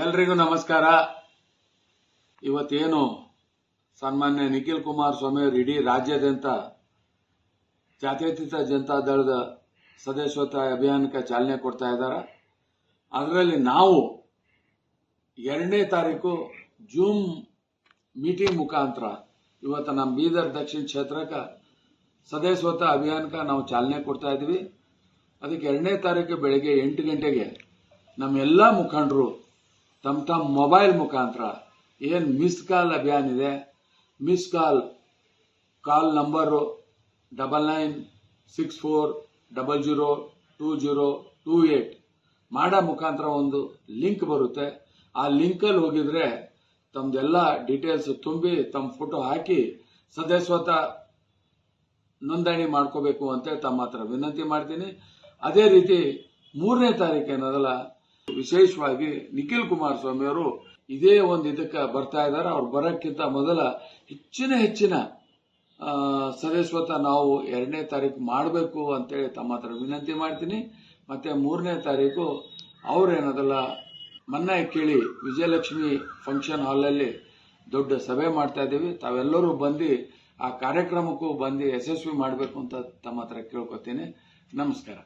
ಎಲ್ರಿಗೂ ನಮಸ್ಕಾರ. ಇವತ್ತೇನು ಸನ್ಮಾನ್ಯ ನಿಖಿಲ್ ಕುಮಾರಸ್ವಾಮಿ ಅವರು ಇಡೀ ರಾಜ್ಯಾದ್ಯಂತ ಜಾತ್ಯತೀತ ಜನತಾ ದಳದ ಸದಸ್ಯತ್ವ ಅಭಿಯಾನಕ್ಕೆ ಚಾಲನೆ ಕೊಡ್ತಾ ಇದ್ದಾರೆ. ಅದರಲ್ಲಿ ನಾವು 2ನೇ ತಾರೀಕು ಜೂಮ್ ಮೀಟಿಂಗ್ ಮುಖಾಂತರ ಇವತ್ತು ನಮ್ಮ ಬೀದರ್ ದಕ್ಷಿಣ ಕ್ಷೇತ್ರಕ್ಕೆ ಸದಸ್ಯತ್ವ ಅಭಿಯಾನಕ್ಕೆ ನಾವು ಚಾಲನೆ ಕೊಡ್ತಾ ಇದ್ದೀವಿ. ಅದಕ್ಕೆ 2ನೇ ತಾರೀಕು ಬೆಳಗ್ಗೆ 8 ಗಂಟೆಗೆ ನಮ್ಮೆಲ್ಲ ಮುಖಂಡರು ತಮ್ಮ ಮೊಬೈಲ್ ಮುಖಾಂತರ ಏನು ಮಿಸ್ ಕಾಲ್ ಅಭಿಯಾನ ಇದೆ, ಮಿಸ್ ಕಾಲ್ ನಂಬರು 9964002028 ಮಾಡೋ ಮುಖಾಂತರ ಒಂದು ಲಿಂಕ್ ಬರುತ್ತೆ. ಆ ಲಿಂಕಲ್ಲಿ ಹೋಗಿದ್ರೆ ತಮ್ಮದೆಲ್ಲ ಡೀಟೇಲ್ಸ್ ತುಂಬಿ ತಮ್ಮ ಫೋಟೋ ಹಾಕಿ ಸದಸ್ಯತ್ವ ನೋಂದಣಿ ಮಾಡ್ಕೋಬೇಕು ಅಂತ ತಮ್ಮ ಹತ್ರ ವಿನಂತಿ ಮಾಡ್ತೀನಿ. ಅದೇ ರೀತಿ 3ನೇ ತಾರೀಕು ಏನದಲ್ಲ, ವಿಶೇಷವಾಗಿ ನಿಖಿಲ್ ಕುಮಾರಸ್ವಾಮಿ ಅವರು ಇದೇ ಒಂದು ಇದಕ್ಕೆ ಬರ್ತಾ ಇದ್ದಾರೆ. ಅವ್ರು ಬರೋಕ್ಕಿಂತ ಮೊದಲ ಹೆಚ್ಚಿನ ಸದಸ್ಯತ್ವ ನಾವು 2ನೇ ತಾರೀಕು ಮಾಡಬೇಕು ಅಂತೇಳಿ ತಮ್ಮ ಹತ್ರ ವಿನಂತಿ ಮಾಡ್ತೀನಿ. ಮತ್ತೆ 3ನೇ ತಾರೀಕು ಅವ್ರೇನದಲ್ಲ ಮೊನ್ನೆ ಕೇಳಿ ವಿಜಯಲಕ್ಷ್ಮಿ ಫಂಕ್ಷನ್ ಹಾಲಲ್ಲಿ ದೊಡ್ಡ ಸಭೆ ಮಾಡ್ತಾ ಇದ್ದೀವಿ. ತಾವೆಲ್ಲರೂ ಬಂದು ಆ ಕಾರ್ಯಕ್ರಮಕ್ಕೂ ಬಂದು ಯಶಸ್ವಿ ಮಾಡಬೇಕು ಅಂತ ತಮ್ಮ ಹತ್ರ ಕೇಳ್ಕೊತೀನಿ. ನಮಸ್ಕಾರ.